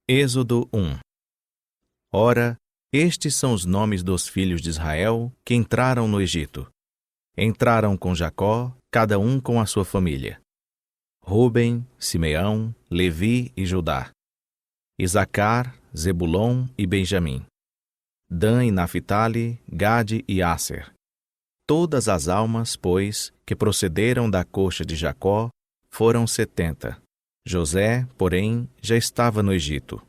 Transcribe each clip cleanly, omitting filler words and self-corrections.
Êxodo 1. Ora, estes são os nomes dos filhos de Israel que entraram no Egito. Entraram com Jacó, cada um com a sua família: Rúben, Simeão, Levi e Judá; Isacar, Zebulon e Benjamim; Dan e Naphtali, Gade e Asser. Todas as almas, pois, que procederam da coxa de Jacó, foram 70. José, porém, já estava no Egito.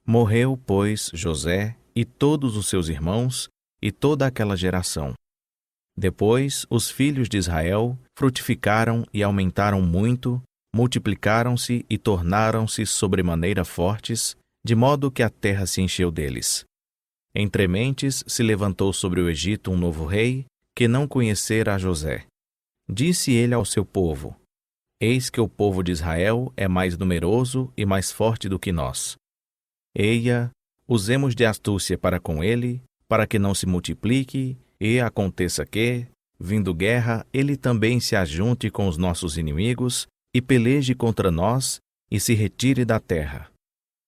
Morreu, pois, José e todos os seus irmãos e toda aquela geração. Depois, os filhos de Israel frutificaram e aumentaram muito, multiplicaram-se e tornaram-se sobremaneira fortes, de modo que a terra se encheu deles. Entre mentes se levantou sobre o Egito um novo rei, que não conhecera a José. Disse ele ao seu povo: Eis que o povo de Israel é mais numeroso e mais forte do que nós. Eia, usemos de astúcia para com ele, para que não se multiplique, e aconteça que, vindo guerra, ele também se ajunte com os nossos inimigos, e peleje contra nós, e se retire da terra.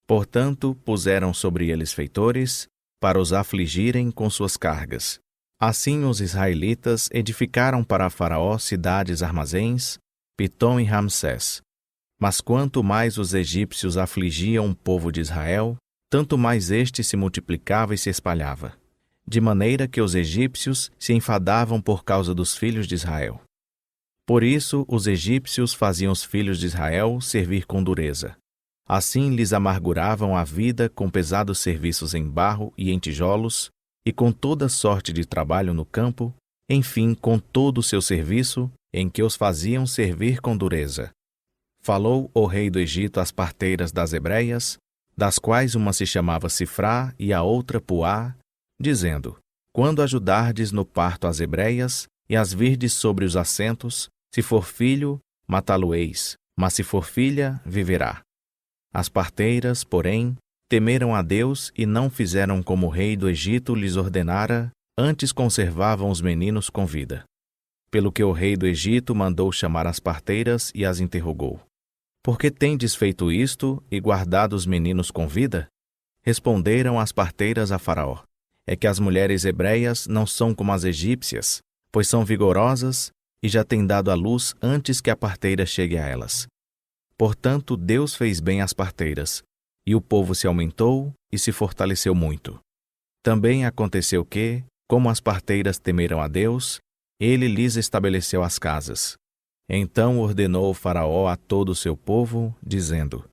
Portanto, puseram sobre eles feitores, para os afligirem com suas cargas. Assim os israelitas edificaram para Faraó cidades armazéns, Pitom e Ramsés. Mas quanto mais os egípcios afligiam o povo de Israel, tanto mais este se multiplicava e se espalhava, de maneira que os egípcios se enfadavam por causa dos filhos de Israel. Por isso os egípcios faziam os filhos de Israel servir com dureza. Assim lhes amarguravam a vida com pesados serviços em barro e em tijolos, e com toda sorte de trabalho no campo, enfim, com todo o seu serviço, em que os faziam servir com dureza. Falou o rei do Egito às parteiras das hebreias, das quais uma se chamava Sifrá e a outra Puá, dizendo: Quando ajudardes no parto as hebreias, e as virdes sobre os assentos, se for filho, matá-lo-eis, mas se for filha, viverá. As parteiras, porém, temeram a Deus e não fizeram como o rei do Egito lhes ordenara, antes conservavam os meninos com vida. Pelo que o rei do Egito mandou chamar as parteiras e as interrogou: Por que tendes feito isto e guardado os meninos com vida? Responderam as parteiras a Faraó: É que as mulheres hebreias não são como as egípcias, pois são vigorosas e já têm dado à luz antes que a parteira chegue a elas. Portanto, Deus fez bem às parteiras, e o povo se aumentou e se fortaleceu muito. Também aconteceu que, como as parteiras temeram a Deus, ele lhes estabeleceu as casas. Então ordenou o Faraó a todo o seu povo, dizendo: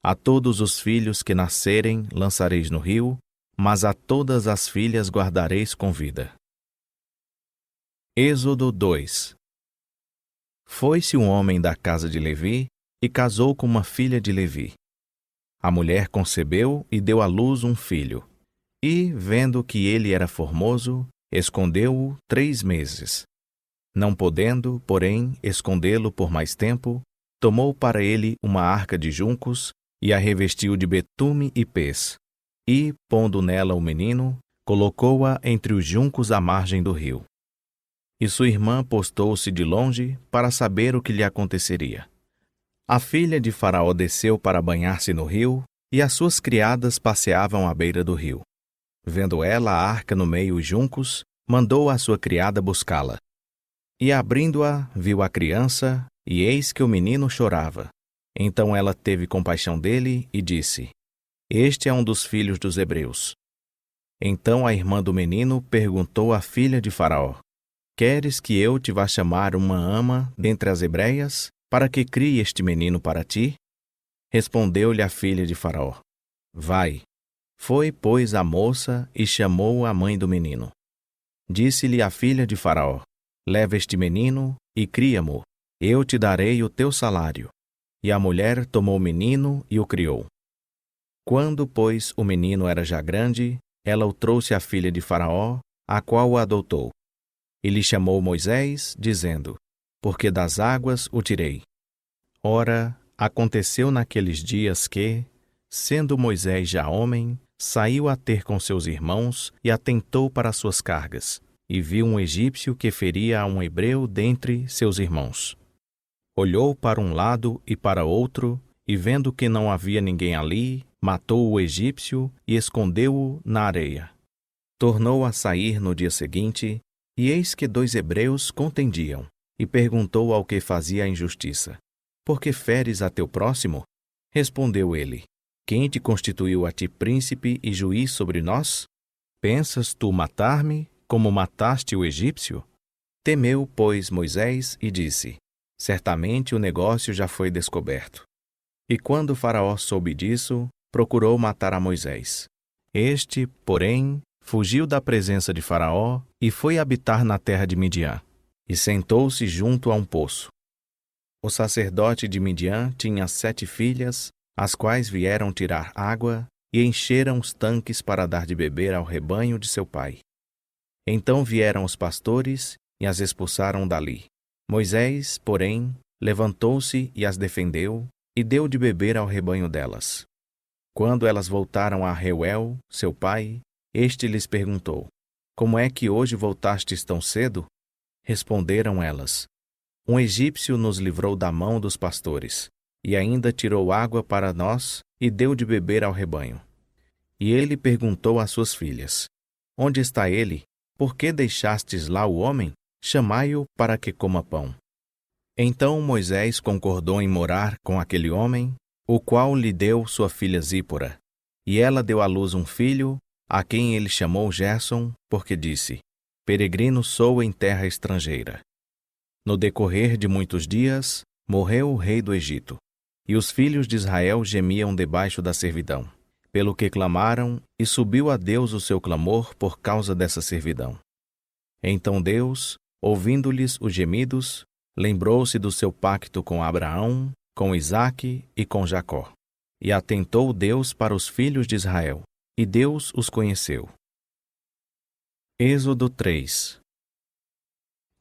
A todos os filhos que nascerem lançareis no rio, mas a todas as filhas guardareis com vida. Êxodo 2. Foi-se um homem da casa de Levi e casou com uma filha de Levi. A mulher concebeu e deu à luz um filho, e, vendo que ele era formoso, escondeu-o 3 meses. Não podendo, porém, escondê-lo por mais tempo, tomou para ele uma arca de juncos e a revestiu de betume e pez, e, pondo nela o menino, colocou-a entre os juncos à margem do rio. E sua irmã postou-se de longe para saber o que lhe aconteceria. A filha de Faraó desceu para banhar-se no rio, e as suas criadas passeavam à beira do rio. Vendo ela a arca no meio os juncos, mandou a sua criada buscá-la. E abrindo-a, viu a criança, e eis que o menino chorava. Então ela teve compaixão dele e disse: Este é um dos filhos dos hebreus. Então a irmã do menino perguntou à filha de Faraó: Queres que eu te vá chamar uma ama dentre as hebreias, para que crie este menino para ti? Respondeu-lhe a filha de Faraó: Vai. Foi, pois, a moça e chamou a mãe do menino. Disse-lhe a filha de Faraó: Leva este menino e cria-mo, eu te darei o teu salário. E a mulher tomou o menino e o criou. Quando, pois, o menino era já grande, ela o trouxe à filha de Faraó, a qual o adotou. E lhe chamou Moisés, dizendo: Porque das águas o tirei. Ora, aconteceu naqueles dias que, sendo Moisés já homem, saiu a ter com seus irmãos e atentou para suas cargas, e viu um egípcio que feria a um hebreu dentre seus irmãos. Olhou para um lado e para outro, e vendo que não havia ninguém ali, matou o egípcio e escondeu-o na areia. Tornou a sair no dia seguinte, e eis que 2 hebreus contendiam, e perguntou ao que fazia a injustiça: Por que feres a teu próximo? Respondeu ele: Quem te constituiu a ti príncipe e juiz sobre nós? Pensas tu matar-me, como mataste o egípcio? Temeu, pois, Moisés e disse: Certamente o negócio já foi descoberto. E quando Faraó soube disso, procurou matar a Moisés. Este, porém, fugiu da presença de Faraó e foi habitar na terra de Midian, e sentou-se junto a um poço. O sacerdote de Midian tinha 7 filhas, as quais vieram tirar água e encheram os tanques para dar de beber ao rebanho de seu pai. Então vieram os pastores e as expulsaram dali. Moisés, porém, levantou-se e as defendeu e deu de beber ao rebanho delas. Quando elas voltaram a Reuel, seu pai, este lhes perguntou: Como é que hoje voltastes tão cedo? Responderam elas: Um egípcio nos livrou da mão dos pastores, e ainda tirou água para nós e deu de beber ao rebanho. E ele perguntou às suas filhas: Onde está ele? Por que deixastes lá o homem? Chamai-o para que coma pão. Então Moisés concordou em morar com aquele homem, o qual lhe deu sua filha Zípora. E ela deu à luz um filho, a quem ele chamou Gerson, porque disse: Peregrino sou em terra estrangeira. No decorrer de muitos dias, morreu o rei do Egito, e os filhos de Israel gemiam debaixo da servidão, pelo que clamaram, e subiu a Deus o seu clamor por causa dessa servidão. Então Deus, ouvindo-lhes os gemidos, lembrou-se do seu pacto com Abraão, com Isaque e com Jacó. E atentou Deus para os filhos de Israel, e Deus os conheceu. Êxodo 3.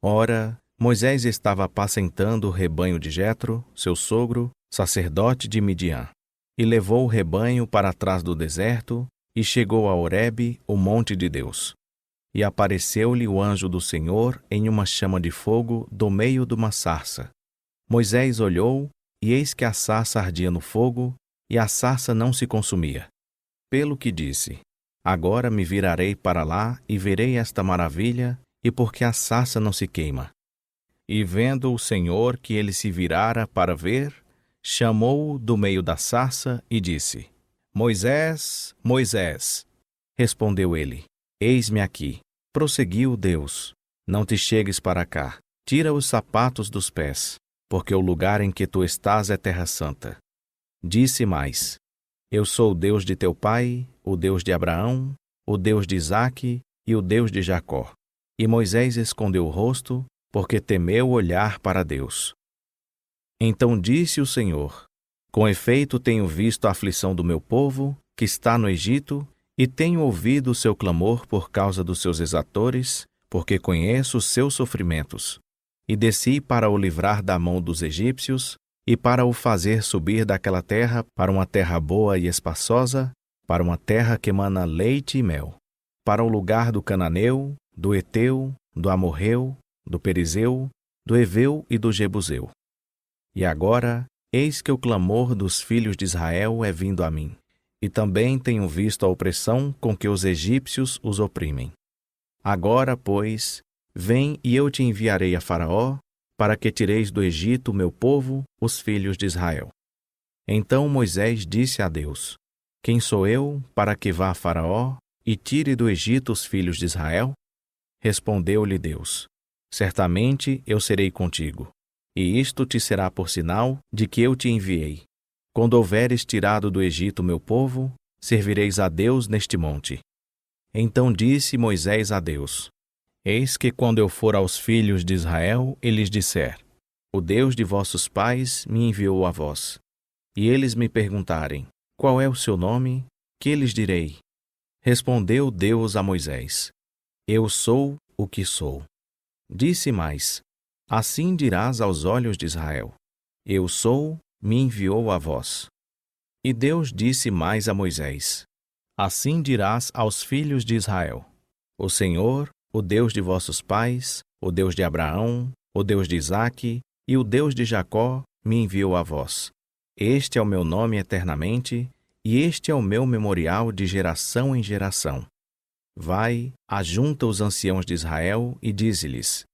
Ora, Moisés estava apacentando o rebanho de Jetro, seu sogro, sacerdote de Midian, e levou o rebanho para trás do deserto, e chegou a Horebe, o monte de Deus. E apareceu-lhe o anjo do Senhor em uma chama de fogo do meio de uma sarça. Moisés olhou, e eis que a sarça ardia no fogo, e a sarça não se consumia. Pelo que disse: Agora me virarei para lá e verei esta maravilha, e porque a sarça não se queima. E vendo o Senhor que ele se virara para ver, chamou-o do meio da sarça e disse: Moisés, Moisés. Respondeu ele: Eis-me aqui. Prosseguiu Deus: Não te chegues para cá. Tira os sapatos dos pés, porque o lugar em que tu estás é terra santa. Disse mais: Eu sou o Deus de teu pai, o Deus de Abraão, o Deus de Isaque e o Deus de Jacó. E Moisés escondeu o rosto, porque temeu olhar para Deus. Então disse o Senhor: Com efeito tenho visto a aflição do meu povo, que está no Egito, e tenho ouvido o seu clamor por causa dos seus exatores, porque conheço os seus sofrimentos. E desci para o livrar da mão dos egípcios, e para o fazer subir daquela terra para uma terra boa e espaçosa, para uma terra que emana leite e mel, para o lugar do cananeu, do Eteu, do Amorreu, do Perizeu, do Eveu e do Jebuseu. E agora, eis que o clamor dos filhos de Israel é vindo a mim, e também tenho visto a opressão com que os egípcios os oprimem. Agora, pois, vem e eu te enviarei a Faraó, para que tireis do Egito o meu povo, os filhos de Israel. Então Moisés disse a Deus: Quem sou eu para que vá a Faraó e tire do Egito os filhos de Israel? Respondeu-lhe Deus: Certamente eu serei contigo, e isto te será por sinal de que eu te enviei. Quando houveres tirado do Egito meu povo, servireis a Deus neste monte. Então disse Moisés a Deus: Eis que quando eu for aos filhos de Israel e lhes disser: O Deus de vossos pais me enviou a vós, e eles me perguntarem: Qual é o seu nome? Que lhes direi? Respondeu Deus a Moisés: Eu sou o que sou. Disse mais: Assim dirás aos olhos de Israel: Eu sou, me enviou a vós. E Deus disse mais a Moisés: Assim dirás aos filhos de Israel: O Senhor, o Deus de vossos pais, o Deus de Abraão, o Deus de Isaque e o Deus de Jacó, me enviou a vós. Este é o meu nome eternamente, e este é o meu memorial de geração em geração. Vai, ajunta os anciãos de Israel e dize-lhes: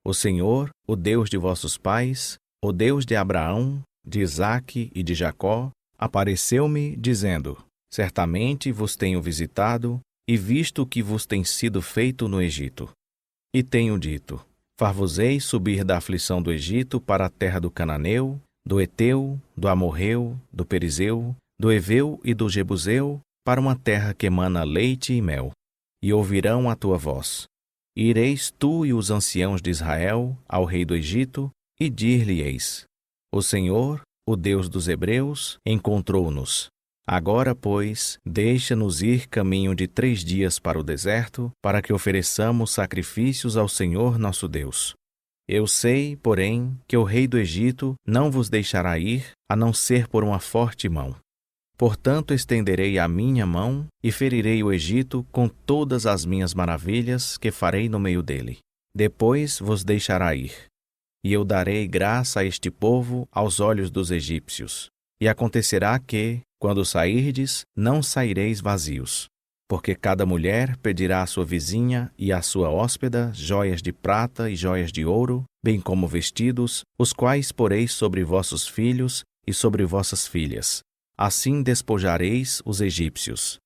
O Senhor, o Deus de vossos pais, o Deus de Abraão, de Isaque e de Jacó, apareceu-me, dizendo: Certamente vos tenho visitado e visto o que vos tem sido feito no Egito. E tenho dito: Far-vos-ei subir da aflição do Egito para a terra do Cananeu, do Eteu, do Amorreu, do Perizeu, do Eveu e do Jebuseu, para uma terra que emana leite e mel. E ouvirão a tua voz. E ireis tu e os anciãos de Israel ao rei do Egito, e dir-lhe-eis: O Senhor, o Deus dos Hebreus, encontrou-nos. Agora, pois, deixa-nos ir caminho de 3 dias para o deserto, para que ofereçamos sacrifícios ao Senhor nosso Deus. Eu sei, porém, que o rei do Egito não vos deixará ir, a não ser por uma forte mão. Portanto, estenderei a minha mão e ferirei o Egito com todas as minhas maravilhas que farei no meio dele. Depois vos deixará ir. E eu darei graça a este povo aos olhos dos egípcios. E acontecerá que, quando sairdes, não saireis vazios. Porque cada mulher pedirá à sua vizinha e à sua hóspeda joias de prata e joias de ouro, bem como vestidos, os quais poreis sobre vossos filhos e sobre vossas filhas. Assim despojareis os egípcios.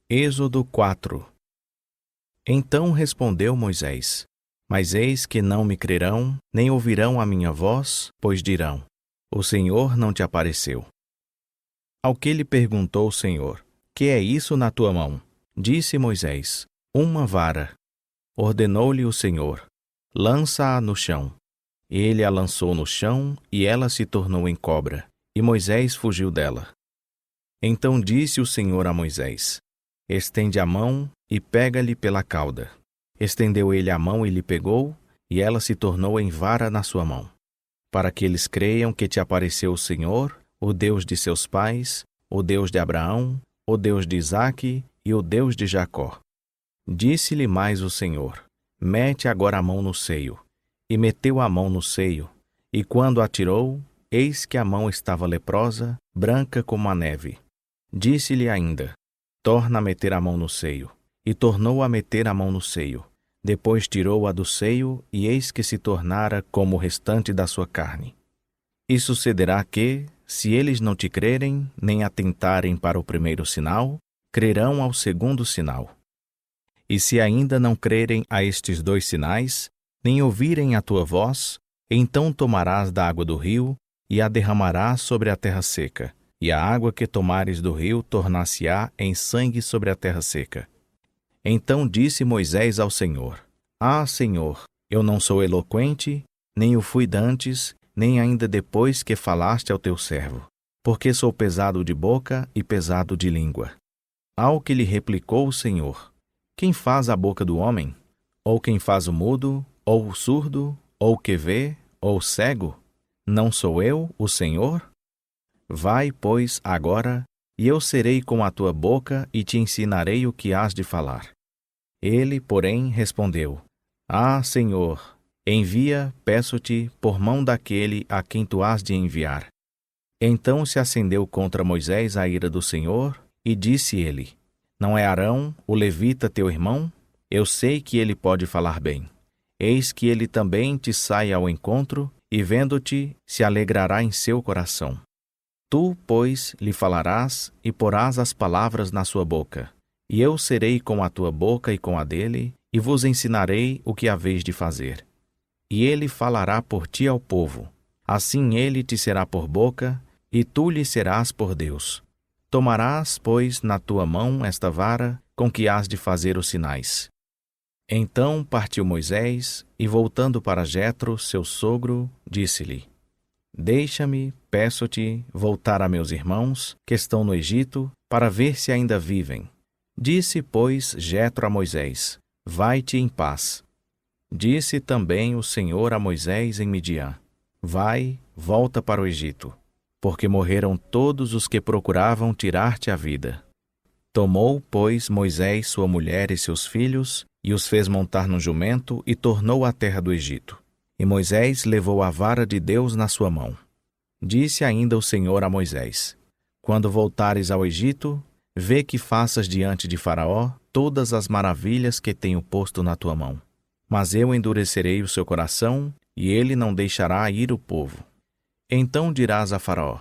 Êxodo 4. Então respondeu Moisés: Mas eis que não me crerão, nem ouvirão a minha voz, pois dirão: O Senhor não te apareceu. Ao que lhe perguntou o Senhor: Que é isso na tua mão? Disse Moisés: Uma vara. Ordenou-lhe o Senhor: Lança-a no chão. Ele a lançou no chão, e ela se tornou em cobra. E Moisés fugiu dela. Então disse o Senhor a Moisés: Estende a mão e pega-lhe pela cauda. Estendeu ele a mão e lhe pegou, e ela se tornou em vara na sua mão. Para que eles creiam que te apareceu o Senhor, o Deus de seus pais, o Deus de Abraão, o Deus de Isaque e o Deus de Jacó. Disse-lhe mais o Senhor: Mete agora a mão no seio. E meteu a mão no seio, e quando a tirou, eis que a mão estava leprosa, branca como a neve. Disse-lhe ainda: Torna a meter a mão no seio. E tornou a meter a mão no seio. Depois tirou-a do seio, e eis que se tornara como o restante da sua carne. E sucederá que, se eles não te crerem, nem atentarem para o primeiro sinal, crerão ao segundo sinal. E se ainda não crerem a estes 2 sinais, nem ouvirem a tua voz, então tomarás da água do rio, e a derramarás sobre a terra seca, e a água que tomares do rio tornar-se-á em sangue sobre a terra seca. Então disse Moisés ao Senhor: Ah, Senhor, eu não sou eloquente, nem o fui dantes, nem ainda depois que falaste ao teu servo, porque sou pesado de boca e pesado de língua. Ao que lhe replicou o Senhor: Quem faz a boca do homem? Ou quem faz o mudo, ou o surdo, ou o que vê, ou o cego? Não sou eu, o Senhor? Vai, pois, agora, e eu serei com a tua boca e te ensinarei o que hás de falar. Ele, porém, respondeu: Ah, Senhor, envia, peço-te, por mão daquele a quem tu hás de enviar. Então se acendeu contra Moisés a ira do Senhor, e disse ele: Não é Arão, o levita, teu irmão? Eu sei que ele pode falar bem. Eis que ele também te sai ao encontro, e vendo-te, se alegrará em seu coração. Tu, pois, lhe falarás, e porás as palavras na sua boca. E eu serei com a tua boca e com a dele, e vos ensinarei o que haveis de fazer. E ele falará por ti ao povo. Assim ele te será por boca, e tu lhe serás por Deus. Tomarás, pois, na tua mão esta vara, com que hás de fazer os sinais. Então partiu Moisés, e voltando para Jetro, seu sogro, disse-lhe: Deixa-me, peço-te, voltar a meus irmãos, que estão no Egito, para ver se ainda vivem. Disse, pois, Jetro a Moisés: Vai-te em paz. Disse também o Senhor a Moisés em Midian: Vai, volta para o Egito, porque morreram todos os que procuravam tirar-te a vida. Tomou, pois, Moisés sua mulher e seus filhos, e os fez montar num jumento, e tornou à terra do Egito. E Moisés levou a vara de Deus na sua mão. Disse ainda o Senhor a Moisés: Quando voltares ao Egito, vê que faças diante de Faraó todas as maravilhas que tenho posto na tua mão. Mas eu endurecerei o seu coração, e ele não deixará ir o povo. Então dirás a Faraó: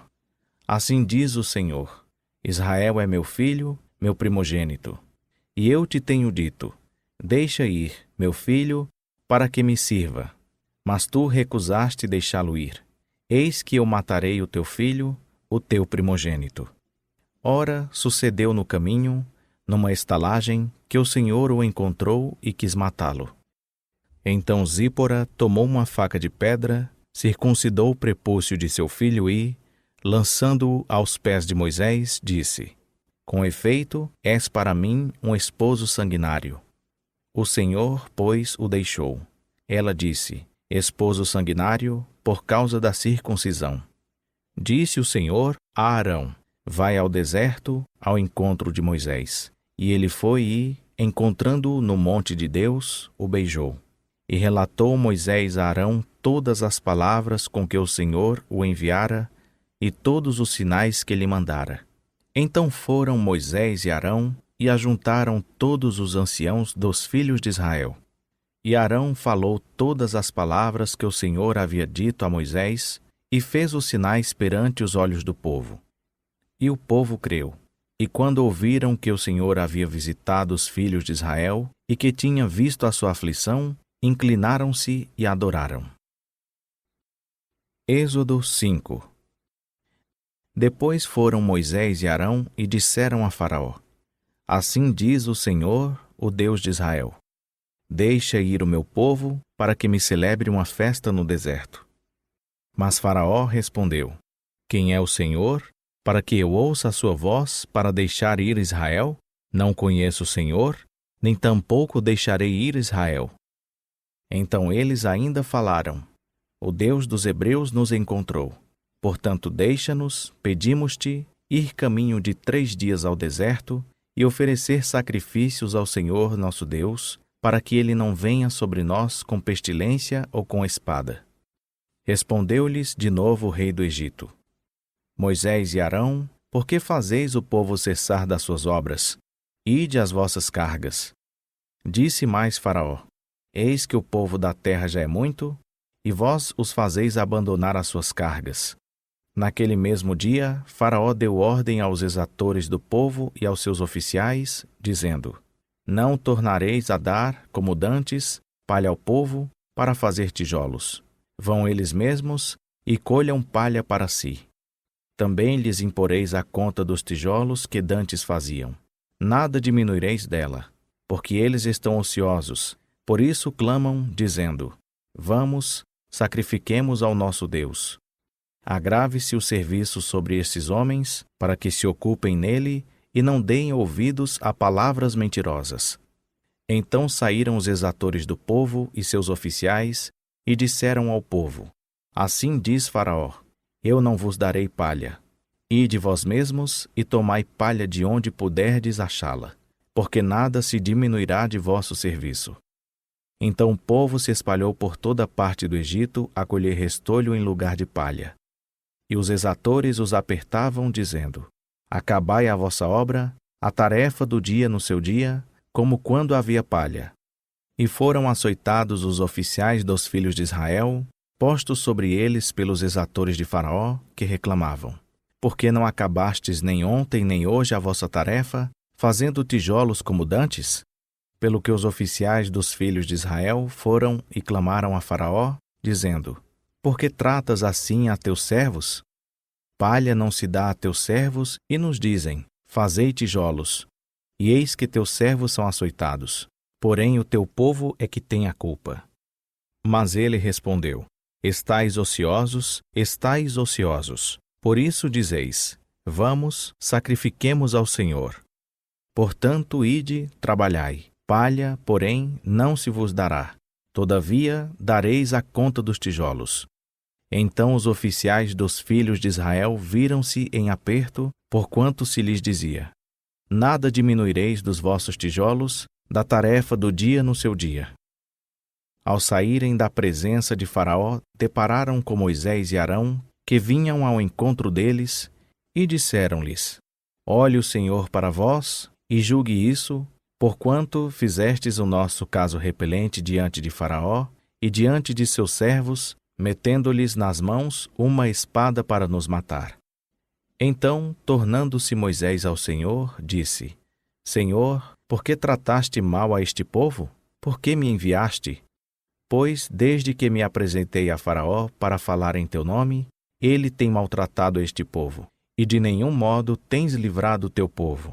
Assim diz o Senhor: Israel é meu filho, meu primogênito. E eu te tenho dito: Deixa ir, meu filho, para que me sirva. Mas tu recusaste deixá-lo ir. Eis que eu matarei o teu filho, o teu primogênito. Ora, sucedeu no caminho, numa estalagem, que o Senhor o encontrou e quis matá-lo. Então Zípora tomou uma faca de pedra, circuncidou o prepúcio de seu filho e, lançando-o aos pés de Moisés, disse: Com efeito, és para mim um esposo sanguinário. O Senhor, pois, o deixou. Ela disse: Esposo sanguinário, por causa da circuncisão. Disse o Senhor a Arão: Vai ao deserto, ao encontro de Moisés. E ele foi e, encontrando-o no monte de Deus, o beijou. E relatou Moisés a Arão todas as palavras com que o Senhor o enviara e todos os sinais que lhe mandara. Então foram Moisés e Arão e ajuntaram todos os anciãos dos filhos de Israel. E Arão falou todas as palavras que o Senhor havia dito a Moisés e fez os sinais perante os olhos do povo. E o povo creu. E quando ouviram que o Senhor havia visitado os filhos de Israel e que tinha visto a sua aflição, inclinaram-se e adoraram. Êxodo 5. Depois foram Moisés e Arão e disseram a Faraó: Assim diz o Senhor, o Deus de Israel: Deixa ir o meu povo, para que me celebre uma festa no deserto. Mas Faraó respondeu: Quem é o Senhor, para que eu ouça a sua voz para deixar ir Israel? Não conheço o Senhor, nem tampouco deixarei ir Israel. Então eles ainda falaram: O Deus dos Hebreus nos encontrou. Portanto, deixa-nos, pedimos-te, ir caminho de 3 dias ao deserto e oferecer sacrifícios ao Senhor nosso Deus, para que ele não venha sobre nós com pestilência ou com espada. Respondeu-lhes de novo o rei do Egito: Moisés e Arão, por que fazeis o povo cessar das suas obras? Ide às vossas cargas. Disse mais Faraó: Eis que o povo da terra já é muito, e vós os fazeis abandonar as suas cargas. Naquele mesmo dia, Faraó deu ordem aos exatores do povo e aos seus oficiais, dizendo: Não tornareis a dar, como dantes, palha ao povo, para fazer tijolos. Vão eles mesmos e colham palha para si. Também lhes imporeis a conta dos tijolos que dantes faziam. Nada diminuireis dela, porque eles estão ociosos. Por isso clamam, dizendo: Vamos, sacrifiquemos ao nosso Deus. Agrave-se o serviço sobre estes homens, para que se ocupem nele e não deem ouvidos a palavras mentirosas. Então saíram os exatores do povo e seus oficiais e disseram ao povo: Assim diz Faraó: Eu não vos darei palha. Ide vós mesmos e tomai palha de onde puderdes achá-la, porque nada se diminuirá de vosso serviço. Então o povo se espalhou por toda a parte do Egito a colher restolho em lugar de palha. E os exatores os apertavam, dizendo: Acabai a vossa obra, a tarefa do dia no seu dia, como quando havia palha. E foram açoitados os oficiais dos filhos de Israel, postos sobre eles pelos exatores de Faraó, que reclamavam: Por que não acabastes nem ontem nem hoje a vossa tarefa, fazendo tijolos como dantes? Pelo que os oficiais dos filhos de Israel foram e clamaram a Faraó, dizendo: Por que tratas assim a teus servos? Palha não se dá a teus servos, e nos dizem: Fazei tijolos. E eis que teus servos são açoitados. Porém o teu povo é que tem a culpa. Mas ele respondeu: Estais ociosos, estais ociosos. Por isso dizeis: Vamos, sacrifiquemos ao Senhor. Portanto, ide, trabalhai. Palha, porém, não se vos dará. Todavia, dareis a conta dos tijolos. Então os oficiais dos filhos de Israel viram-se em aperto, porquanto se lhes dizia: Nada diminuireis dos vossos tijolos, da tarefa do dia no seu dia. Ao saírem da presença de Faraó, depararam com Moisés e Arão, que vinham ao encontro deles, e disseram-lhes: Olhe o Senhor para vós, e julgue isso, porquanto fizestes o nosso caso repelente diante de Faraó e diante de seus servos, metendo-lhes nas mãos uma espada para nos matar. Então, tornando-se Moisés ao Senhor, disse: Senhor, por que trataste mal a este povo? Por que me enviaste? Pois, desde que me apresentei a Faraó para falar em teu nome, ele tem maltratado este povo, e de nenhum modo tens livrado teu povo.